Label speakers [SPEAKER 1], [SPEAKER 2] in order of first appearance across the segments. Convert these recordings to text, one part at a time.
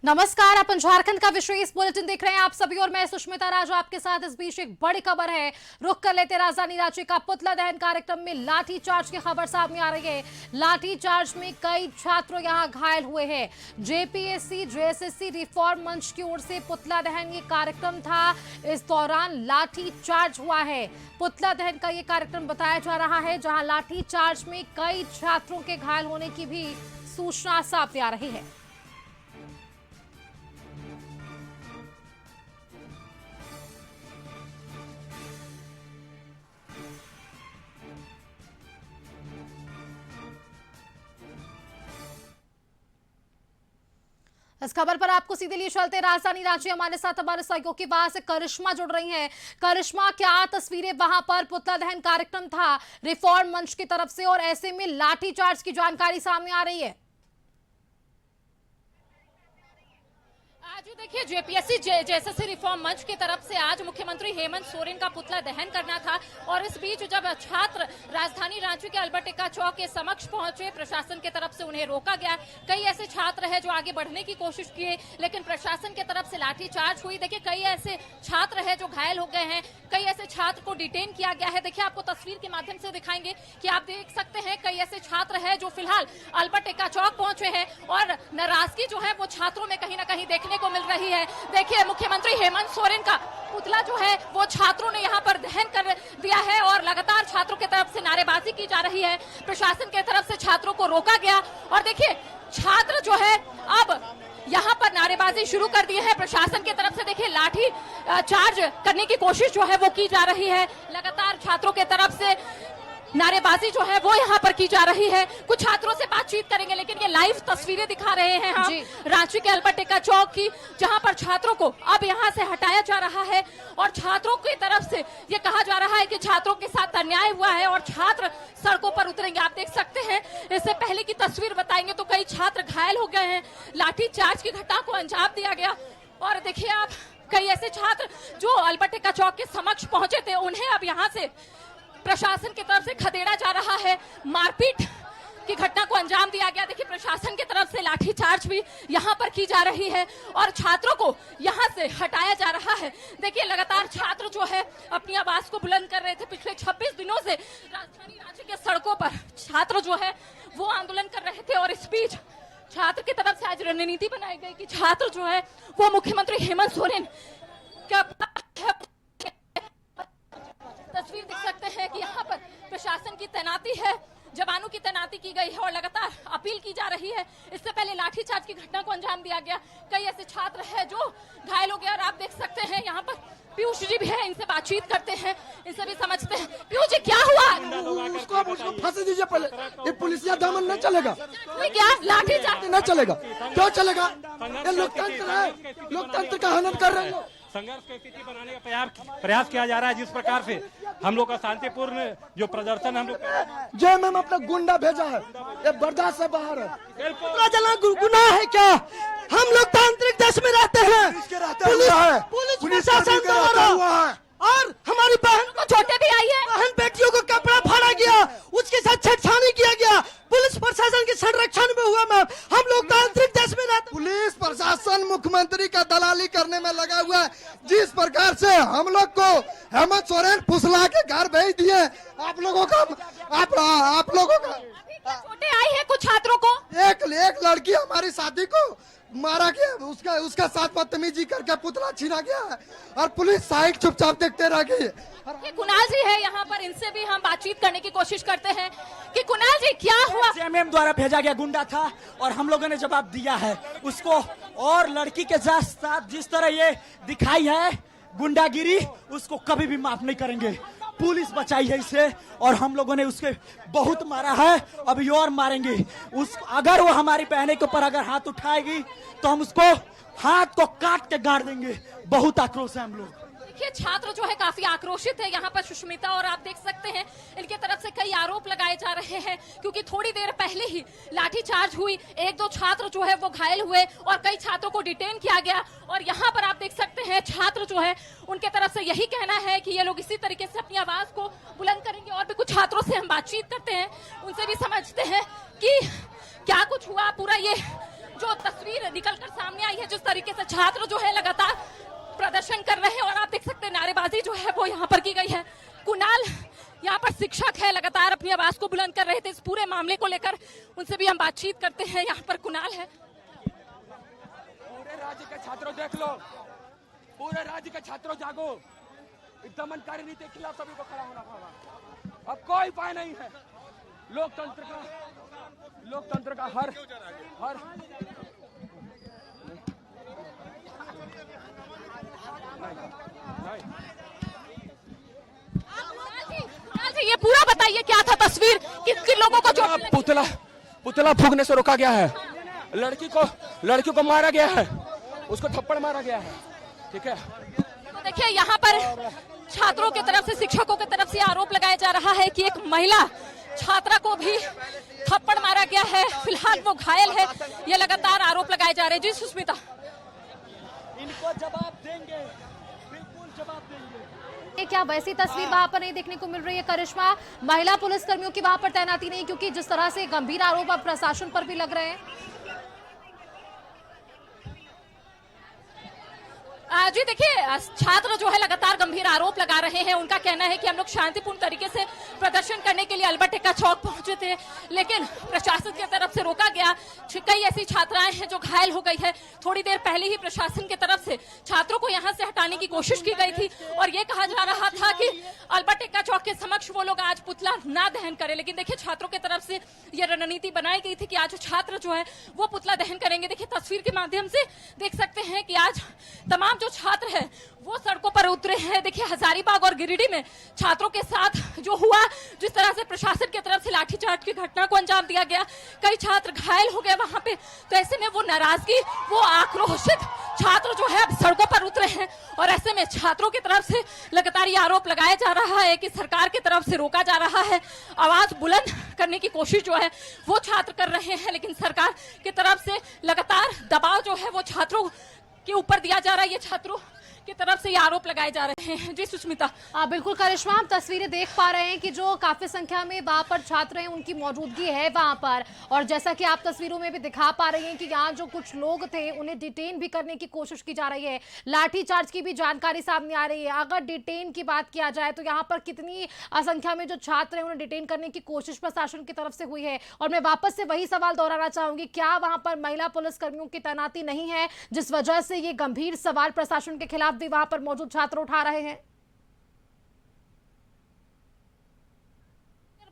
[SPEAKER 1] नमस्कार, अपन झारखंड का विशेष बुलेटिन देख रहे हैं आप सभी और मैं सुष्मिता राज आपके साथ। इस बीच एक बड़ी खबर है, रुक कर लेते राजधानी रांची का पुतला दहन कार्यक्रम में लाठीचार्ज की खबर सामने आ रही है। लाठीचार्ज में कई छात्र यहां घायल हुए हैं। जेपीएससी जेएसएससी रिफॉर्म मंच की ओर से पुतला दहन ये कार्यक्रम था, इस दौरान लाठीचार्ज हुआ है। पुतला दहन का ये कार्यक्रम बताया जा रहा है, जहां लाठीचार्ज में कई छात्रों के घायल होने की भी सूचना सामने आ रही है। इस खबर पर आपको सीधे लिए चलते राजधानी रांची। हमारे साथ हमारे सहयोगी वहां से करिश्मा जुड़ रही हैं। करिश्मा, क्या तस्वीरें वहां पर पुतला दहन कार्यक्रम था रिफॉर्म मंच की तरफ से, और ऐसे में लाठीचार्ज की जानकारी सामने आ रही है?
[SPEAKER 2] आज देखिए, जेपीएससी जेएसएससी रिफॉर्म मंच की तरफ से आज मुख्यमंत्री हेमंत सोरेन का पुतला दहन करना था, और इस बीच जब छात्र राजधानी रांची के अल्बर्ट एक्का चौक के समक्ष पहुंचे, प्रशासन की तरफ से उन्हें रोका गया। कई ऐसे छात्र हैं जो आगे बढ़ने की कोशिश किए, लेकिन प्रशासन की तरफ से लाठीचार्ज हुई। देखिए, कई ऐसे छात्र हैं जो घायल हो गए हैं, कई ऐसे छात्र को डिटेन किया गया है। देखिए, आपको तस्वीर के माध्यम से दिखाएंगे कि आप देख सकते हैं कई ऐसे छात्र हैं जो फिलहाल अल्बर्ट एक्का चौक पहुंचे हैं, और नाराजगी जो है वो छात्रों में कहीं ना कहीं देखने को मिल रही है। देखिए, मुख्यमंत्री हेमंत सोरेन का पुतला जो है वो छात्रों ने यहां पर दहन कर दिया है, और लगातार छात्रों की तरफ से नारेबाजी की जा रही है। प्रशासन की तरफ से छात्रों को रोका गया, और देखिए छात्र जो है अब यहां पर नारेबाजी शुरू कर दी है। प्रशासन की तरफ से देखिए लाठी चार्ज करने की कोशिश जो है वो की जा रही है। लगातार छात्रों की तरफ से नारेबाजी जो है वो यहाँ पर की जा रही है। कुछ छात्रों से बातचीत करेंगे, लेकिन ये लाइव तस्वीरें दिखा रहे हैं हम रांची के अल्बर्ट एक्का चौक की, जहाँ पर छात्रों को अब यहाँ से हटाया जा रहा है, और छात्रों की तरफ से ये कहा जा रहा है कि छात्रों के साथ अन्याय हुआ है और छात्र सड़कों पर उतरेंगे। आप देख सकते हैं, इससे पहले की तस्वीर बताएंगे तो कई छात्र घायल हो गए हैं, लाठीचार्ज की घटना को अंजाम दिया गया। और देखिए आप, कई ऐसे छात्र जो अल्बर्ट एक्का चौक के समक्ष पहुंचे थे, उन्हें अब यहाँ से प्रशासन की तरफ से खदेड़ा जा रहा है। मारपीट की घटना को अंजाम दिया गया। देखिए, प्रशासन की तरफ से लाठीचार्ज भी यहाँ पर की जा रही है, और छात्रों को यहाँ से हटाया जा रहा है। देखिए, लगातार छात्र जो है अपनी आवाज को बुलंद कर रहे थे। पिछले 26 दिनों से राजधानी रांची के सड़कों पर छात्र जो है वो आंदोलन कर रहे थे, और इस बीच छात्र की तरफ से आज रणनीति बनाई गई कि छात्र जो है वो मुख्यमंत्री हेमंत सोरेन का तस्वीर देख सकते हैं कि यहाँ पर प्रशासन की तैनाती है, जवानों की तैनाती की गई है, और लगातार अपील की जा रही है। इससे पहले लाठीचार्ज की घटना को अंजाम दिया गया। कई ऐसे छात्र हैं जो घायल हो गए, और आप देख सकते हैं यहाँ पर पीयूष जी भी है, इनसे बातचीत करते हैं, इनसे भी समझते हैं। पीयूष जी, क्या हुआ?
[SPEAKER 3] उसको फांसी दीजिए पहले, ये पुलिसिया दमन नहीं चलेगा।
[SPEAKER 2] क्या लाठीचार्ज
[SPEAKER 3] नहीं चलेगा? क्यों चलेगा? ये लोकतंत्र है, लोकतंत्र का हनन कर रहे हैं।
[SPEAKER 4] संघर्ष की स्थिति बनाने का प्रयास किया जा रहा है। जिस प्रकार से हम लोग का शांतिपूर्ण जो प्रदर्शन हम लोग
[SPEAKER 3] जय मैम अपना गुंडा भेजा है, ये बर्दाश्त से बाहर है। जला गुनाह है क्या? हम लोकतांत्रिक देश में रहते हैं, पुलिस प्रशासन हुआ है, और हमारी बहन को
[SPEAKER 2] छोटे भी आई है,
[SPEAKER 3] बहन बेटियों को कपड़ा फाड़ा गया, उसके साथ छेड़छाड़ी किया गया, पुलिस प्रशासन के संरक्षण में हुआ। मैम, हम लोकतांत्रिक देश में रहते। पुलिस प्रशासन मुख्यमंत्री का दलाली करने में लगा हुआ है। जिस प्रकार से हम लोग को हेमंत सोरेन फुसला के घर भेज दिए, आप लोगों का
[SPEAKER 2] छोटे आई है कुछ छात्रों को।
[SPEAKER 3] एक लड़की हमारी शादी को मारा गया, उसका साथ बदतमीजी करके पुतला छीना गया है, और पुलिस साइड चुपचाप देखते रह गई।
[SPEAKER 2] कुणाल जी है यहाँ पर, इनसे भी हम बातचीत करने की कोशिश करते हैं कि कुणाल जी क्या हुआ?
[SPEAKER 5] जेएमएम द्वारा भेजा गया गुंडा था, और हम लोगों ने जवाब दिया है उसको, और लड़की के साथ जिस तरह ये दिखाई है गुंडागिरी, उसको कभी भी माफ नहीं करेंगे। पुलिस बचाई है इसे, और हम लोगों ने उसके बहुत मारा है, अभी और मारेंगे। अगर वो हमारी बहने के ऊपर अगर हाथ उठाएगी तो हम उसको हाथ को काट के गाड़ देंगे। बहुत आक्रोश है हम लोग।
[SPEAKER 2] देखिए, छात्र जो है काफी आक्रोशित है यहाँ पर सुष्मिता, और आप देख सकते हैं इनके तरफ से कई आरोप लगाए जा रहे हैं, क्योंकि थोड़ी देर पहले ही लाठीचार्ज हुई, एक दो छात्र जो है वो घायल हुए, और कई छात्रों को डिटेन किया गया। और यहाँ पर आप देख सकते हैं छात्र जो है उनके तरफ से यही कहना है कि ये लोग इसी तरीके से अपनी आवाज को बुलंद करेंगे। और भी कुछ छात्रों से हम बातचीत करते हैं, उनसे भी समझते हैं कि क्या कुछ हुआ, पूरा ये जो तस्वीर निकलकर सामने आई है, जिस तरीके से छात्र जो है लगातार प्रदर्शन कर रहे हैं और आप देख सकते हैं नारेबाजी जो है वो यहाँ पर की गई है। कुणाल यहाँ पर शिक्षक है, लगातार अपनी आवाज को बुलंद कर रहे थे इस पूरे मामले को लेकर, उनसे भी हम बातचीत करते हैं। यहाँ पर कुणाल है।
[SPEAKER 6] पूरे राज्य के छात्रों देख लो, पूरे राज्य के छात्रों जागो, दमनकारी नीति के खिलाफ सभी को खड़ा होना होगा। अब कोई उपाय नहीं है। लोकतंत्र का हर
[SPEAKER 2] ये पूरा बताइए क्या था तस्वीर, किन किन लोगों को चोट?
[SPEAKER 6] पुतला फूंकने से रोका गया है, लड़की को मारा गया है, उसको थप्पड़ मारा गया है। ठीक है,
[SPEAKER 2] तो देखिए यहाँ पर छात्रों की तरफ से, शिक्षकों की तरफ से आरोप लगाया जा रहा है कि एक महिला छात्रा को भी थप्पड़ मारा गया है, फिलहाल वो घायल है। ये लगातार आरोप लगाए जा रहे हैं। जी सुष्मिता,
[SPEAKER 5] इनको जवाब देंगे, बिल्कुल जवाब देंगे।
[SPEAKER 1] क्या वैसी तस्वीर वहां पर नहीं देखने को मिल रही है करिश्मा? महिला पुलिसकर्मियों की वहां पर तैनाती नहीं, क्योंकि जिस तरह से गंभीर आरोप अब प्रशासन पर भी लग रहे हैं।
[SPEAKER 2] जी देखिए, छात्र जो है लगातार गंभीर आरोप लगा रहे हैं। उनका कहना है कि हम लोग शांतिपूर्ण तरीके से प्रदर्शन करने के लिए अल्बर्ट एक्का चौक पहुंचे थे, लेकिन प्रशासन की तरफ से रोका गया। कई ऐसी छात्राएं हैं जो घायल हो गई है। थोड़ी देर पहले ही प्रशासन की तरफ से छात्रों को यहां से हटाने की कोशिश की गई थी और ये कहा जा रहा था कि अल्बर्ट एक्का चौक के समक्ष वो लोग आज पुतला ना दहन करें, लेकिन देखिए छात्रों की तरफ से ये रणनीति बनाई गई थी कि आज छात्र जो है वो पुतला दहन करेंगे। देखिए तस्वीर के माध्यम से देख सकते हैं कि आज तमाम जो छात्र है वो सड़कों पर उतरे हैं। देखिए हजारीबाग और गिरिडीह में छात्रों के साथ जो हुआ, जिस तरह से प्रशासन की तरफ से लाठीचार्ज की घटना को अंजाम दिया गया, कई छात्र घायल हो गए वहां पे। तो ऐसे में वो नाराजगी, वो आक्रोशित छात्र जो है अब सड़कों पर उतरे हैं और ऐसे में छात्रों की तरफ से लगातार ये आरोप लगाया जा रहा है कि सरकार की तरफ से रोका जा रहा है। आवाज बुलंद करने की कोशिश जो है वो छात्र कर रहे हैं, लेकिन सरकार की तरफ से लगातार दबाव जो है वो छात्रों के ऊपर दिया जा रहा है। ये छात्रों की तरफ से ये आरोप लगाए जा रहे हैं। जी सुष्मिता।
[SPEAKER 1] बिल्कुल करिश्मा, हम तस्वीरें देख पा रहे हैं कि जो काफी संख्या में वहां पर छात्र हैं उनकी मौजूदगी है वहां पर, और जैसा कि आप तस्वीरों में भी दिखा पा रहे हैं कि यहाँ जो कुछ लोग थे उन्हें डिटेन भी करने की कोशिश की जा रही है। लाठीचार्ज की भी जानकारी सामने आ रही है। अगर डिटेन की बात किया जाए तो यहाँ पर कितनी संख्या में जो छात्र हैं उन्हें डिटेन करने की कोशिश प्रशासन की तरफ से हुई है। और मैं वापस से वही सवाल दोहराना चाहूंगी, क्या वहां पर महिला पुलिसकर्मियों की तैनाती नहीं है, जिस वजह से ये गंभीर सवाल प्रशासन के खिलाफ भी वहां पर मौजूद छात्र उठा रहे हैं?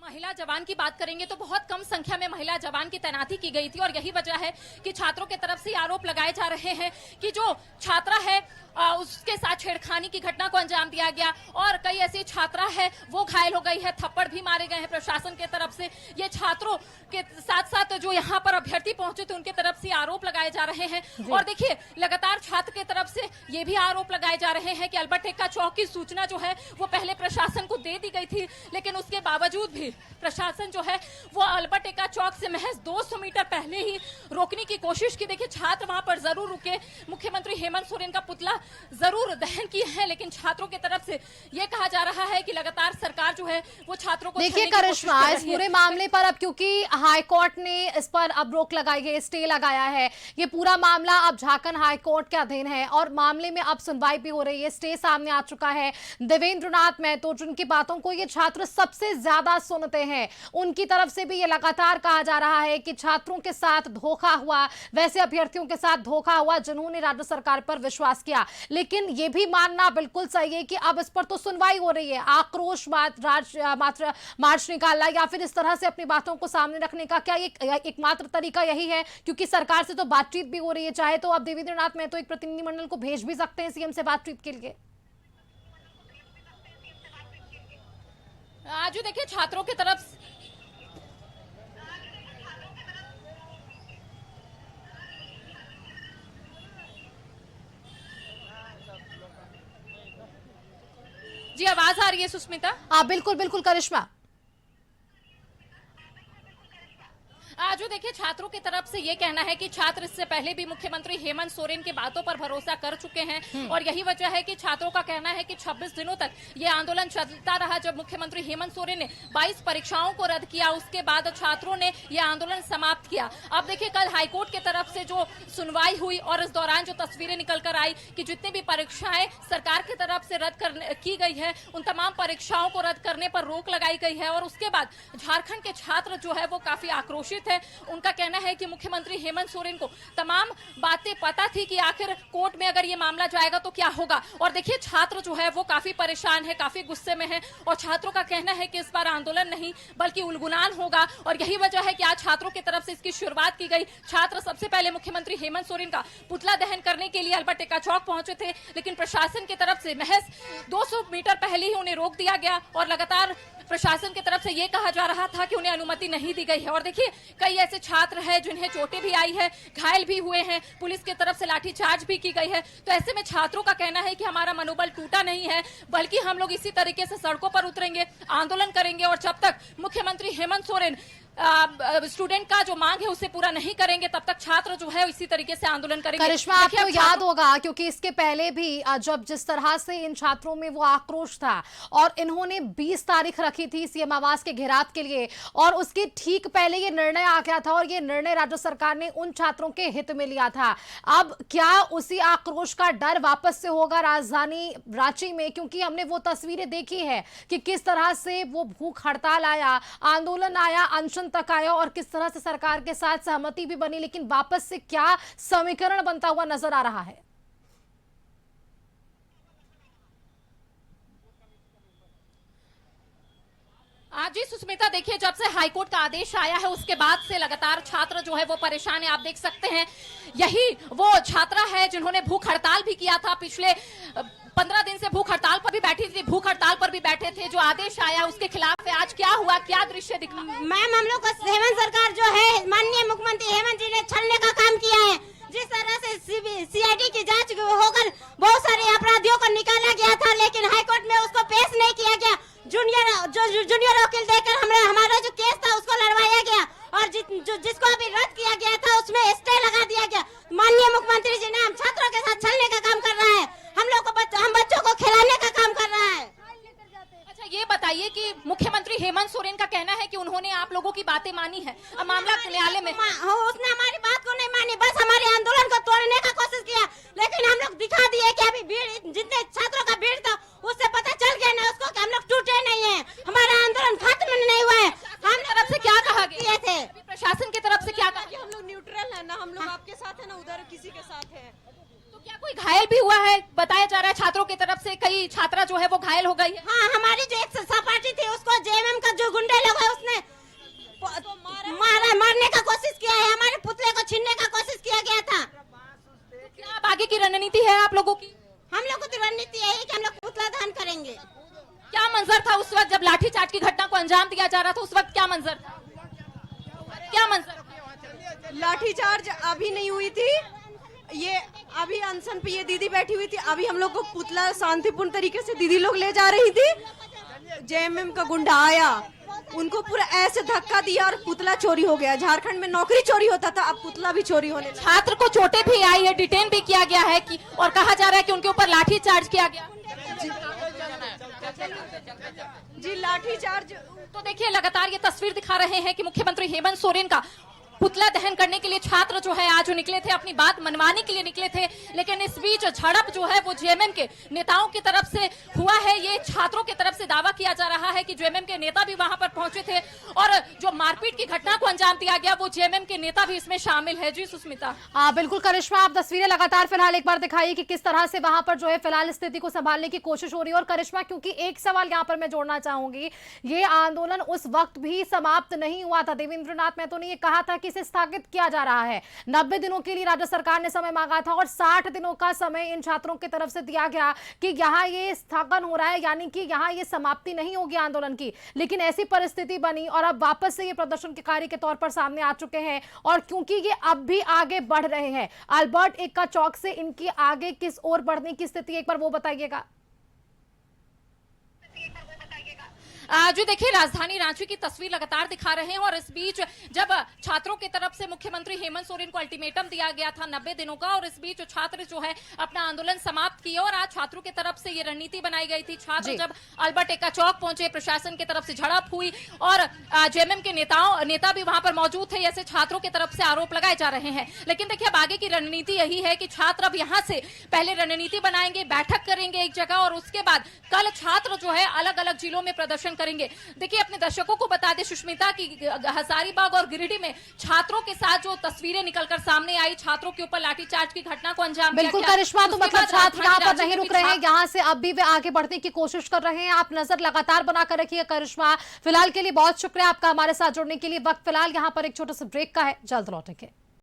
[SPEAKER 2] महिला जवान की बात करेंगे तो बहुत कम संख्या में महिला जवान की तैनाती की गई थी और यही वजह है कि छात्रों की तरफ से आरोप लगाए जा रहे हैं कि जो छात्रा है उसके साथ छेड़खानी की घटना को अंजाम दिया गया और कई ऐसी छात्रा है वो घायल हो गई है, थप्पड़ भी मारे गए हैं प्रशासन की तरफ से। ये छात्रों के साथ साथ जो यहाँ पर अभ्यर्थी पहुंचे थे उनके तरफ से आरोप लगाए जा रहे हैं। और देखिए लगातार छात्र की तरफ से ये भी आरोप लगाए जा रहे हैं कि अल्बर्ट एक्का चौक की सूचना जो है वो पहले प्रशासन को दे दी गई थी, लेकिन उसके बावजूद भी प्रशासन जो है वो अल्बर्ट एक्का चौक से महज 200 मीटर पहले ही रोकने की कोशिश की। देखिए छात्र वहां पर जरूर रुके, मुख्यमंत्री हेमंत सोरेन का पुतला जरूर दहन किए हैं, लेकिन छात्रों की तरफ से ये कहा जा रहा है कि लगातार सरकार जो है वो छात्रों को
[SPEAKER 1] देखिए करिश्मा, इस पूरे मामले पर अब क्योंकि हाईकोर्ट ने इस पर अब रोक लगाई है, स्टे लगाया है, ये पूरा मामला अब झारखंड हाईकोर्ट के अधीन है और मामले में अब सुनवाई भी हो रही है। स्टे सामने आ चुका है। देवेंद्र नाथ महतो जिनकी बातों को ये छात्र सबसे ज्यादा सुनते हैं, उनकी तरफ से भी ये लगातार कहा जा रहा है कि छात्रों के साथ धोखा हुआ, वैसे अभ्यर्थियों के साथ धोखा हुआ जिन्होंने राज्य सरकार पर विश्वास किया। लेकिन ये भी मानना बिल्कुल सही है कि अब इस पर तो सुनवाई हो रही है। आक्रोश मात्र मार्च निकालना या फिर इस तरह से अपनी बातों को सामने रखने का क्या एकमात्र तरीका यही है? क्योंकि सरकार से तो बातचीत भी हो रही है, चाहे तो अब देवेंद्र नाथ महतो एक प्रतिनिधिमंडल को भेज भी सकते हैं सीएम से बातचीत के लिए।
[SPEAKER 2] आज देखिए छात्रों की तरफ जी आवाज आ रही है सुष्मिता?
[SPEAKER 1] बिल्कुल बिल्कुल करिश्मा।
[SPEAKER 2] आज देखिए देखिए, छात्रों की तरफ से ये कहना है कि छात्र इससे पहले भी मुख्यमंत्री हेमंत सोरेन की बातों पर भरोसा कर चुके हैं और यही वजह है कि छात्रों का कहना है कि 26 दिनों तक ये आंदोलन चलता रहा। जब मुख्यमंत्री हेमंत सोरेन ने 22 परीक्षाओं को रद्द किया, उसके बाद छात्रों ने ये आंदोलन समाप्त किया। अब देखिए, कल हाईकोर्ट की तरफ से जो सुनवाई हुई और इस दौरान जो तस्वीरें निकल कर आई कि जितनी भी परीक्षाएं सरकार की तरफ से की गई है, उन तमाम परीक्षाओं को रद्द करने पर रोक लगाई गई है। और उसके बाद झारखंड के छात्र जो है वो काफी आक्रोशित है। उनका कहना है कि मुख्यमंत्री हेमंत सोरेन को तमाम बातें पता थी कि आखिर कोर्ट में अगर ये मामला जाएगा तो क्या होगा। और देखिए, छात्र जो है वो काफी परेशान है, काफी गुस्से में है और छात्रों का कहना है कि इस बार आंदोलन नहीं बल्कि उलगुलान होगा। और यही वजह है कि आज छात्रों की तरफ से इसकी शुरुआत की गई। छात्र सबसे पहले मुख्यमंत्री हेमंत सोरेन का पुतला दहन करने के लिए अल्बर्ट एक्का चौक पहुंचे थे, लेकिन प्रशासन की तरफ से महज 200 मीटर पहले ही उन्हें रोक दिया गया और लगातार प्रशासन की तरफ से यह कहा जा रहा था कि उन्हें अनुमति नहीं दी गई है। और देखिए, कई ऐसे छात्र हैं जिन्हें चोटें भी आई है, घायल भी हुए हैं, पुलिस की तरफ से लाठीचार्ज भी की गई है। तो ऐसे में छात्रों का कहना है कि हमारा मनोबल टूटा नहीं है, बल्कि हम लोग इसी तरीके से सड़कों पर उतरेंगे, आंदोलन करेंगे और जब तक मुख्यमंत्री हेमंत सोरेन स्टूडेंट का जो मांग है उसे पूरा नहीं करेंगे तब तक छात्र जो है इसी तरीके से आंदोलन करेंगे।
[SPEAKER 1] करिश्मा, आपको याद होगा क्योंकि इसके पहले भी जब जिस तरह से इन छात्रों में वो आक्रोश था और इन्होंने 20 तारीख रखी थी सीएम आवास के घेराव के लिए और उसके ठीक पहले ये निर्णय आ गया था और ये निर्णय राज्य सरकार ने उन छात्रों के हित में लिया था। अब क्या उसी आक्रोश का डर वापस से होगा राजधानी रांची में? क्योंकि हमने वो तस्वीरें देखी है कि किस तरह से वो भूख हड़ताल आया, आंदोलन आया, अनशन तक आया और किस तरह से सरकार के साथ सहमति भी बनी, लेकिन वापस से क्या समीकरण बनता हुआ नजर आ रहा है?
[SPEAKER 2] आज ही सुष्मिता, देखिए, जब से हाईकोर्ट का आदेश आया है उसके बाद से लगातार छात्र जो है वो परेशान है। आप देख सकते हैं, यही वो छात्रा है जिन्होंने भूख हड़ताल भी किया था। पिछले 15 दिन से भूख हड़ताल पर भी बैठी थी, भूख हड़ताल पर भी बैठे थे। जो आदेश आया उसके खिलाफ है। आज क्या हुआ, क्या दृश्य दिख रहा है?
[SPEAKER 7] मैम, हम लोग को हेमंत सरकार जो है, माननीय मुख्यमंत्री हेमंत जी ने छलने का काम किया है। जिस तरह से सीआईडी की जांच होकर बहुत सारे अपराधियों को निकाला गया था, लेकिन हाईकोर्ट में उसको पेश नहीं किया गया। जूनियर वकील देकर हमारा जो केस था उसको लड़वाया गया और जिसको अभी रद्द किया गया था उसमें स्टे लगा दिया गया। माननीय मुख्यमंत्री जी ने हम छात्रों के साथ छलने का काम कर रहा है, हम बच्चों को खिलाने का काम कर रहा है।
[SPEAKER 2] अच्छा, ये बताइए कि मुख्यमंत्री हेमंत सोरेन का कहना है कि उन्होंने आप लोगों की बातें मानी है। अब मामला न्यायालय में,
[SPEAKER 7] उसने हमारी बात को नहीं मानी, बस हमारे आंदोलन को तोड़ने का कोशिश किया। लेकिन हम लोग दिखा दिए कि अभी भीड़, जितने छात्रों का भीड़ था उससे पता चल गया ना उसको कि हम लोग टूटे नहीं है, हमारा आंदोलन खत्म नहीं हुआ है।
[SPEAKER 2] हम तरफ से क्या कहा गया
[SPEAKER 7] थे,
[SPEAKER 2] प्रशासन की तरफ से क्या कहा?
[SPEAKER 8] हम लोग न्यूट्रल है ना, हम लोग आपके साथ है ना, उधर किसी के साथ है।
[SPEAKER 2] तो क्या कोई घायल भी हुआ है? बताया जा रहा है छात्रों की तरफ से कई छात्रा जो है वो घायल हो गई है।
[SPEAKER 7] हाँ, हमारी जो एक सहपाठी थी उसको जेएमएम का जो गुंडे लोग है उसने मारने का कोशिश किया है, हमारे पुतले को छीनने का कोशिश किया गया था।
[SPEAKER 2] क्या अब आगे की रणनीति है आप लोगों की?
[SPEAKER 7] हम लोगों की रणनीति यही कि हम लोग पुतला दहन करेंगे।
[SPEAKER 2] क्या मंजर था उस वक्त जब लाठीचार्ज की घटना को अंजाम दिया जा रहा था? उस वक्त क्या मंजर था, क्या मंजर?
[SPEAKER 8] लाठीचार्ज अभी नहीं हुई थी, ये अभी अनशन पे ये दीदी बैठी हुई थी। अभी हम लोग को पुतला शांतिपूर्ण तरीके से दीदी लोग ले जा रही थी। जेएमएम का गुंडा आया, उनको पूरा ऐसे धक्का दिया और पुतला चोरी हो गया। झारखंड में नौकरी चोरी होता था, अब पुतला भी चोरी होने लगा।
[SPEAKER 2] छात्र को चोटें भी आई है, डिटेन भी किया गया है कि और कहा जा रहा है कि उनके ऊपर लाठीचार्ज किया गया।
[SPEAKER 8] जी, लाठीचार्ज।
[SPEAKER 2] तो देखिए, लगातार ये तस्वीर दिखा रहे हैं कि मुख्यमंत्री हेमंत सोरेन का पुतला दहन करने के लिए छात्र जो है आज निकले थे, अपनी बात मनवाने के लिए निकले थे। लेकिन इस बीच झड़प जो है वो जेएमएम के नेताओं की तरफ से हुआ है। ये छात्रों की तरफ से दावा किया जा रहा है कि जेएमएम के नेता भी वहां पर पहुंचे थे और जो मारपीट की घटना को अंजाम दिया गया वो जेएमएम के नेता भी इसमें शामिल है। जी सुष्मिता।
[SPEAKER 1] बिल्कुल करिश्मा, आप तस्वीरें लगातार फिलहाल एक बार दिखाइए कि किस तरह से वहां पर जो है फिलहाल स्थिति को संभालने की कोशिश हो रही है। और करिश्मा, क्योंकि एक सवाल यहाँ पर मैं जोड़ना चाहूंगी, ये आंदोलन उस वक्त भी समाप्त नहीं हुआ था। देवेंद्रनाथ महतो ने ये कहा था कि इसे स्थगित किया जा रहा है। 90 दिनों के लिए राज्य सरकार ने समय मांगा था और 60 दिनों का समय इन छात्रों की तरफ से दिया गया कि यहाँ ये स्थगन हो रहा है, यानी कि यहाँ ये समाप्ति नहीं होगी आंदोलन की। लेकिन ऐसी परिस्थिति बनी और अब वापस से ये प्रदर्शनकारी के तौर पर सामने आ चुके हैं और क्योंकि ये अब भी आगे बढ़ रहे हैं, अल्बर्ट एक्का चौक से इनकी आगे किस ओर बढ़ने की स्थिति एक बार वो बताइएगा।
[SPEAKER 2] जो देखिए राजधानी रांची की तस्वीर लगातार दिखा रहे हैं और इस बीच जब छात्रों की तरफ से मुख्यमंत्री हेमंत सोरेन को अल्टीमेटम दिया गया था 90 दिनों का और इस बीच छात्र जो है अपना आंदोलन समाप्त किए और आज छात्रों की तरफ से ये रणनीति बनाई गई थी। छात्र जब अल्बर्ट एक्का चौक पहुंचे, प्रशासन की तरफ से झड़प हुई और जेएमएम के नेता भी वहां पर मौजूद थे, ऐसे छात्रों की तरफ से आरोप लगाए जा रहे हैं। लेकिन देखिए अब आगे की रणनीति यही है कि छात्र अब यहां से पहले रणनीति बनाएंगे, बैठक करेंगे एक जगह और उसके बाद कल छात्र जो है अलग अलग जिलों में प्रदर्शन करेंगे। देखिए अपने दर्शकों को बता दें सुष्मिता की हजारीबाग और गिरिडीह में छात्रों के साथ जो तस्वीरें निकलकर सामने आई, छात्रों के ऊपर लाठीचार्ज की घटना को अंजाम दिया
[SPEAKER 1] बिल्कुल
[SPEAKER 2] गया।
[SPEAKER 1] करिश्मा, तो
[SPEAKER 2] उसके
[SPEAKER 1] मतलब
[SPEAKER 2] बाद
[SPEAKER 1] छात्र यहाँ पर
[SPEAKER 2] राजधानी
[SPEAKER 1] नहीं
[SPEAKER 2] रांची
[SPEAKER 1] रुक रहे हैं,
[SPEAKER 2] के
[SPEAKER 1] यहाँ से अब भी वे आगे बढ़ने की कोशिश कर रहे हैं। आप नजर लगातार बनाकर रखिए करिश्मा। फिलहाल के लिए बहुत शुक्रिया आपका हमारे साथ जुड़ने के लिए। वक्त फिलहाल यहाँ पर एक छोटे से ब्रेक का है, जल्द लौटेंगे।